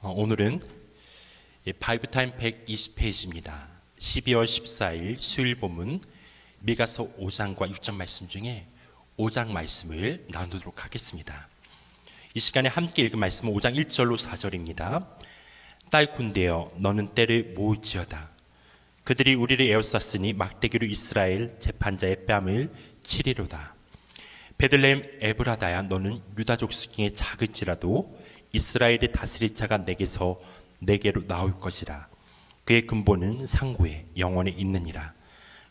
오늘은 바이브타임 120페이지입니다. 12월 14일 수요일 본문 미가서 5장과 6장 말씀 중에 5장 말씀을 나누도록 하겠습니다. 이 시간에 함께 읽은 말씀은 5장 1절로 4절입니다. 딸 군대여 너는 때를 모을지어다. 그들이 우리를 에워쌌으니 막대기로 이스라엘 재판자의 뺨을 치리로다. 베들레헴 에브라다야 너는 유다족 중에 작을지라도 이스라엘의 다스릴 자가 내게서 내게로 나올 것이라. 그의 근본은 상고에 영원에 있느니라.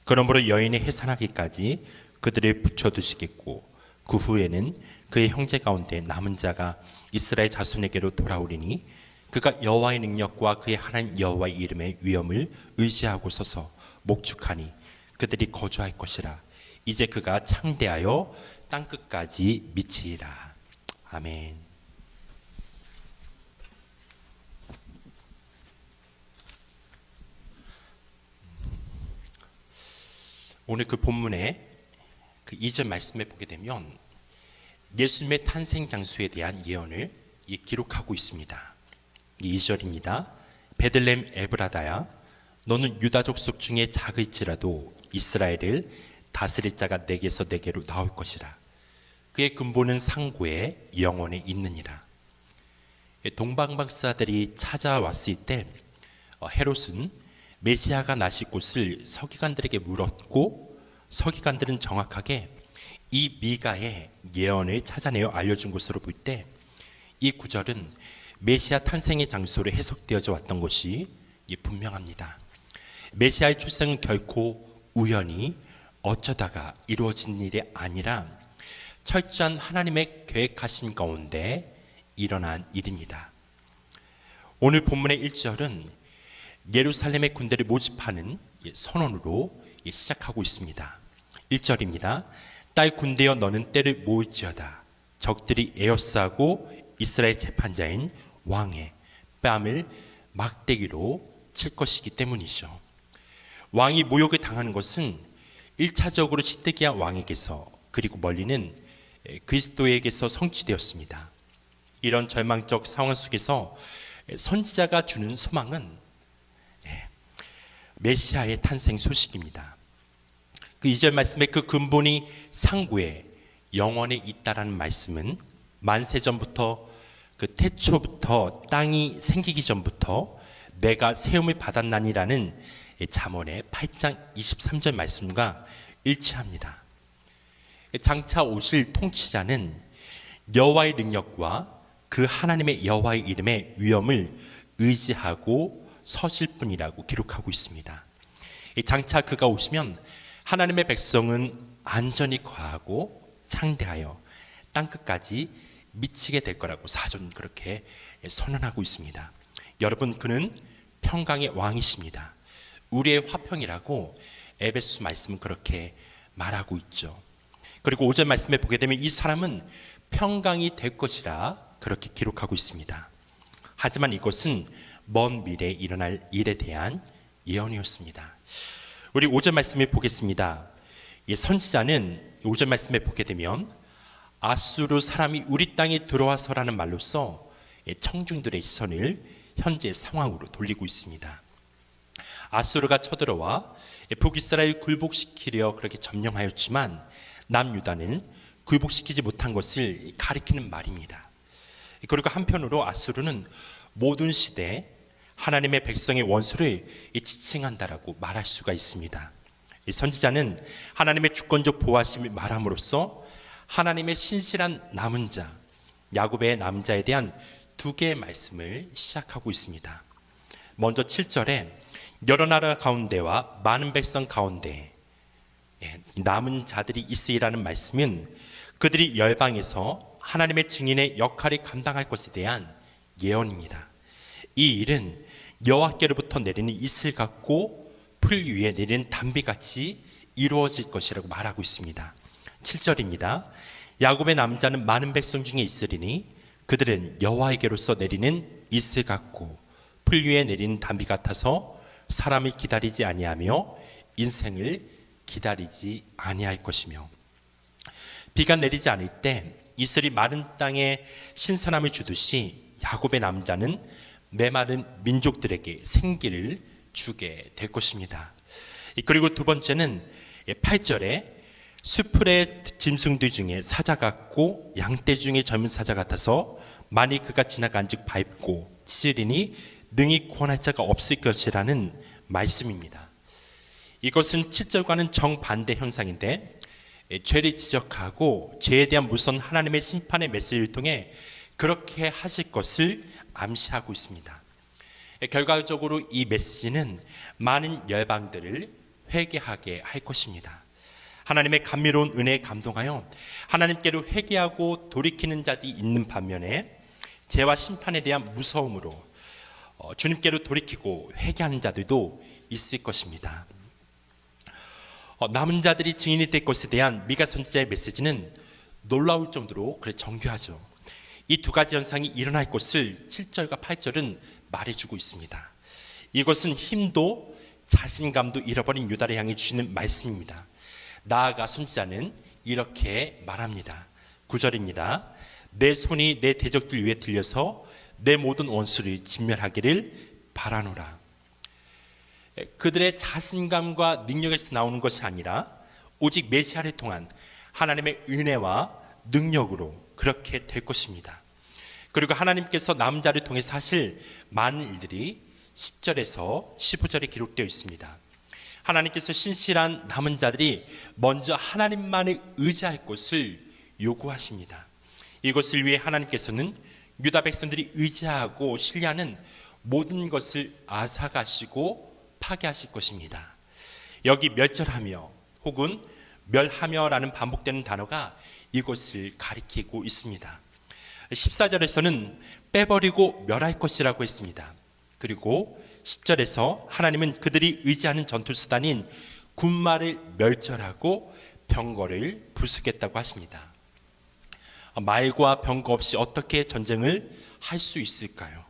그러므로 여인이 해산하기까지 그들을 붙여두시겠고 그 후에는 그의 형제 가운데 남은 자가 이스라엘 자손에게로 돌아오리니 그가 여호와의 능력과 그의 하나님 여호와의 이름의 위엄을 의지하고 서서 목축하니 그들이 거주할 것이라. 이제 그가 창대하여 땅끝까지 미치리라. 아멘. 오늘 그 본문의 그 2절 말씀에 보게 되면 예수님의 탄생 장소에 대한 예언을 기록하고 있습니다. 2절입니다. 베들레헴 에브라다야 너는 유다족 속 중에 작을지라도 이스라엘을 다스릴 자가 내게서 내게로 나올 것이라. 그의 근본은 상고에 영원에 있느니라. 동방박사들이 찾아왔을 때 헤롯은 메시아가 나실 곳을 서기관들에게 물었고 서기관들은 정확하게 이 미가의 예언을 찾아내어 알려준 것으로 볼 때 이 구절은 메시아 탄생의 장소로 해석되어져 왔던 것이 분명합니다. 메시아의 출생은 결코 우연히 어쩌다가 이루어진 일이 아니라 철저한 하나님의 계획하신 가운데 일어난 일입니다. 오늘 본문의 1절은 예루살렘의 군대를 모집하는 선언으로 시작하고 있습니다. 1절입니다. 딸 군대여 너는 때를 모을지어다. 적들이 에워싸고 이스라엘 재판자인 왕의 뺨을 막대기로 칠 것이기 때문이죠. 왕이 모욕을 당하는 것은 1차적으로 시드기야 왕에게서 그리고 멀리는 그리스도에게서 성취되었습니다. 이런 절망적 상황 속에서 선지자가 주는 소망은 메시아의 탄생 소식입니다. 그 2절 말씀의 그 근본이 상고에 영원에 있다라는 말씀은 만세전부터 그 태초부터 땅이 생기기 전부터 내가 세움을 받았나니라는 잠언의 8장 23절 말씀과 일치합니다. 장차 오실 통치자는 여호와의 능력과 그 하나님의 여호와의 이름의 위엄을 의지하고 서실 뿐이라고 기록하고 있습니다. 장차 그가 오시면 하나님의 백성은 안전히 거하고 창대하여 땅끝까지 미치게 될 거라고 사전 그렇게 선언하고 있습니다. 여러분, 그는 평강의 왕이십니다. 우리의 화평이라고 에베소 말씀은 그렇게 말하고 있죠. 그리고 5절 말씀에 보게 되면 이 사람은 평강이 될 것이라 그렇게 기록하고 있습니다. 하지만 이것은 먼 미래에 일어날 일에 대한 예언이었습니다. 우리 5절 말씀을 보겠습니다. 선지자는 5절 말씀에 보게 되면 아수르 사람이 우리 땅에 들어와서라는 말로써 청중들의 시선을 현재 상황으로 돌리고 있습니다. 아수르가 쳐들어와 북이스라엘 굴복시키려 그렇게 점령하였지만 남유다는 굴복시키지 못한 것을 가리키는 말입니다. 그리고 한편으로 아수르는 모든 시대에 하나님의 백성의 원수를 지칭한다라고 말할 수가 있습니다. 선지자는 하나님의 주권적 보호하심을 말함으로써 하나님의 신실한 남은 자, 야곱의 남자에 대한 두 개의 말씀을 시작하고 있습니다. 먼저 7절에 여러 나라 가운데와 많은 백성 가운데 남은 자들이 있으리라는 말씀은 그들이 열방에서 하나님의 증인의 역할을 감당할 것에 대한 예언입니다. 이 일은 여호와께로부터 내리는 이슬 같고 풀 위에 내리는 담비같이 이루어질 것이라고 말하고 있습니다. 7절입니다. 야곱의 남자는 많은 백성 중에 있으리니 그들은 여호와에게로서 내리는 이슬 같고 풀 위에 내리는 담비 같아서 사람을 기다리지 아니하며 인생을 기다리지 아니할 것이며, 비가 내리지 않을 때 이슬이 마른 땅에 신선함을 주듯이 야곱의 남자는 메마른 민족들에게 생기를 주게 될 것입니다. 그리고 두 번째는 8절에 수풀의 짐승들 중에 사자 같고 양떼 중에 젊은 사자 같아서 만일 그가 지나간즉 밟고 찢으리니 능히 구원할 자가 없을 것이라는 말씀입니다. 이것은 7절과는 정반대 현상인데 죄를 지적하고 죄에 대한 무서운 하나님의 심판의 메시지를 통해 그렇게 하실 것을 암시하고 있습니다. 결과적으로 이 메시지는 많은 열방들을 회개하게 할 것입니다. 하나님의 감미로운 은혜에 감동하여 하나님께로 회개하고 돌이키는 자들이 있는 반면에 죄와 심판에 대한 무서움으로 주님께로 돌이키고 회개하는 자들도 있을 것입니다. 남은 자들이 증인이 될 것에 대한 미가 선지자의 메시지는 놀라울 정도로 정교하죠. 이 두 가지 현상이 일어날 것을 7절과 8절은 말해주고 있습니다. 이것은 힘도 자신감도 잃어버린 유다를 향해 주시는 말씀입니다. 나아가 선지자는 이렇게 말합니다. 9절입니다. 내 손이 내 대적들 위에 들려서 내 모든 원수를 진멸하기를 바라노라. 그들의 자신감과 능력에서 나오는 것이 아니라 오직 메시아를 통한 하나님의 은혜와 능력으로 그렇게 될 것입니다. 그리고 하나님께서 남은 자를 통해서 하실 많은 일들이 10절에서 15절에 기록되어 있습니다. 하나님께서 신실한 남은 자들이 먼저 하나님만을 의지할 것을 요구하십니다. 이것을 위해 하나님께서는 유다 백성들이 의지하고 신뢰하는 모든 것을 앗아가시고 파괴하실 것입니다. 여기 멸절하며 혹은 멸하며라는 반복되는 단어가 이것을 가리키고 있습니다. 14절에서는 빼버리고 멸할 것이라고 했습니다. 그리고 10절에서 하나님은 그들이 의지하는 전투수단인 군마를 멸절하고 병거를 부수겠다고 하십니다. 말과 병거 없이 어떻게 전쟁을 할 수 있을까요?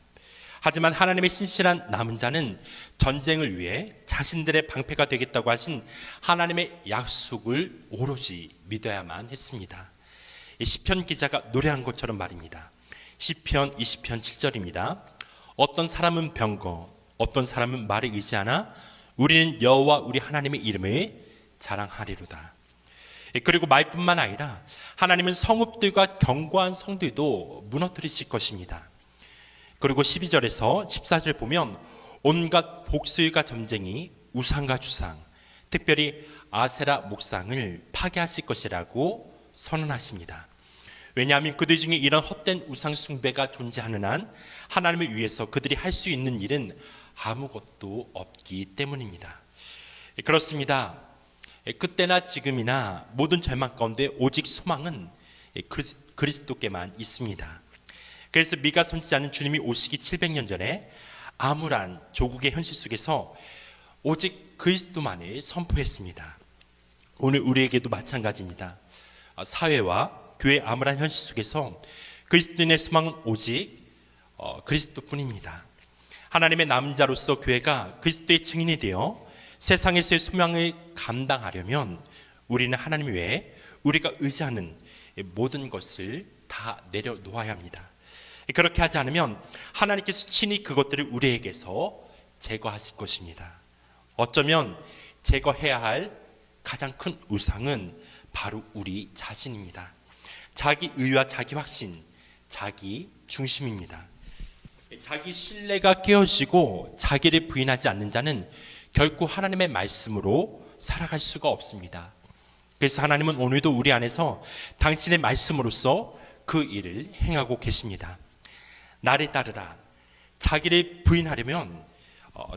하지만 하나님의 신실한 남은 자는 전쟁을 위해 자신들의 방패가 되겠다고 하신 하나님의 약속을 오로지 믿어야만 했습니다. 시편 기자가 노래한 것처럼 말입니다. 시편 20편 7절입니다. 어떤 사람은 병거, 어떤 사람은 말에 의지하나 우리는 여호와 우리 하나님의 이름을 자랑하리로다. 그리고 말뿐만 아니라 하나님은 성읍들과 견고한 성들도 무너뜨리실 것입니다. 그리고 12절에서 14절 보면 온갖 복술과 점쟁이, 우상과 주상, 특별히 아세라 목상을 파괴하실 것이라고 선언하십니다. 왜냐하면 그들 중에 이런 헛된 우상 숭배가 존재하는 한 하나님을 위해서 그들이 할 수 있는 일은 아무것도 없기 때문입니다. 그렇습니다. 그때나 지금이나 모든 절망 가운데 오직 소망은 그리스도께만 있습니다. 그래서 미가 선지자는 주님이 오시기 700년 전에 암울한 조국의 현실 속에서 오직 그리스도만을 선포했습니다. 오늘 우리에게도 마찬가지입니다. 사회와 교회의 암울한 현실 속에서 그리스도인의 소망은 오직 그리스도뿐입니다. 하나님의 남은 자로서 교회가 그리스도의 증인이 되어 세상에서의 소망을 감당하려면 우리는 하나님 외에 우리가 의지하는 모든 것을 다 내려놓아야 합니다. 그렇게 하지 않으면 하나님께서 친히 그것들을 우리에게서 제거하실 것입니다. 어쩌면 제거해야 할 가장 큰 우상은 바로 우리 자신입니다. 자기 의와 자기 확신, 자기 중심입니다. 자기 신뢰가 깨어지고 자기를 부인하지 않는 자는 결코 하나님의 말씀으로 살아갈 수가 없습니다. 그래서 하나님은 오늘도 우리 안에서 당신의 말씀으로써 그 일을 행하고 계십니다. 나를 따르라. 자기를 부인하려면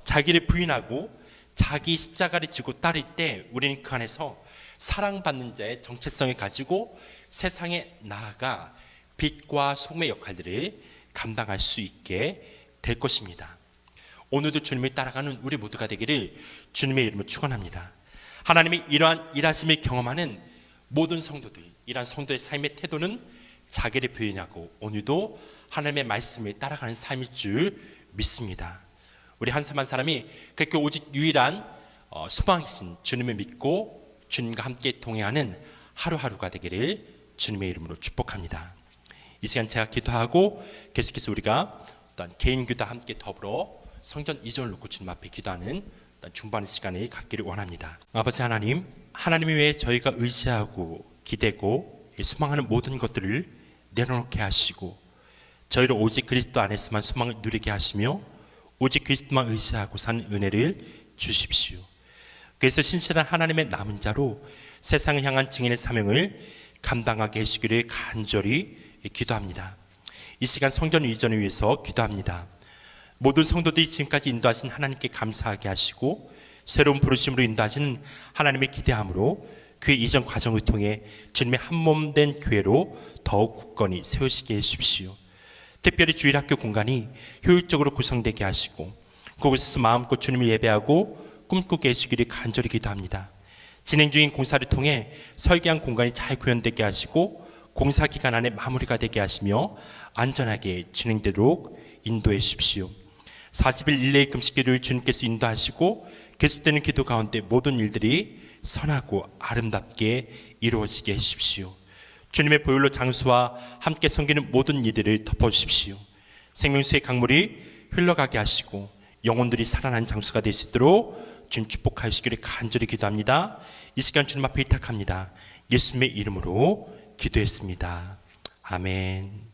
자기를 부인하고 자기 십자가를 지고 따를 때 우리는 그 안에서 사랑받는 자의 정체성을 가지고 세상에 나아가 빛과 소금의 역할들을 감당할 수 있게 될 것입니다. 오늘도 주님을 따라가는 우리 모두가 되기를 주님의 이름으로 축원합니다. 하나님이 이러한 일하심을 경험하는 모든 성도들, 이러한 성도의 삶의 태도는 자기를 부인하고 오늘도 하나님의 말씀을 따라가는 삶일 줄 믿습니다. 우리 한 사람 한 사람이 그렇게 오직 유일한 소망이신 주님을 믿고 주님과 함께 동행하는 하루하루가 되기를 주님의 이름으로 축복합니다. 이 시간 제가 기도하고 계속해서 우리가 어떤 개인 기도와 함께 더불어 성전 이전을 놓고 주님 앞에 기도하는 중반 시간에 갖기를 원합니다. 아버지 하나님, 하나님 외에 저희가 의지하고 기대고 소망하는 모든 것들을 내려놓게 하시고 저희를 오직 그리스도 안에서만 소망을 누리게 하시며 오직 그리스도만 의지하고 사는 은혜를 주십시오. 그래서 신실한 하나님의 남은 자로 세상을 향한 증인의 사명을 감당하게 해주기를 간절히 기도합니다. 이 시간 성전 이전을 위해서 기도합니다. 모든 성도들이 지금까지 인도하신 하나님께 감사하게 하시고 새로운 부르심으로 인도하시는 하나님의 기대함으로 그 이전 과정을 통해 주님의 한몸된 교회로 더욱 굳건히 세우시게 해주십시오. 특별히 주일학교 공간이 효율적으로 구성되게 하시고 그곳에서 마음껏 주님을 예배하고 꿈꾸게 해주기를 간절히 기도합니다. 진행 중인 공사를 통해 설계한 공간이 잘 구현되게 하시고 공사 기간 안에 마무리가 되게 하시며 안전하게 진행되도록 인도해 주십시오. 40일 일례의 금식기를 주님께서 인도하시고 계속되는 기도 가운데 모든 일들이 선하고 아름답게 이루어지게 해주십시오. 주님의 보혈로 장수와 함께 섬기는 모든 이들을 덮어주십시오. 생명수의 강물이 흘러가게 하시고 영혼들이 살아난 장수가 될 수 있도록 주님 축복하시기를 간절히 기도합니다. 이 시간 주님 앞에 의탁합니다. 예수님의 이름으로 기도했습니다. 아멘.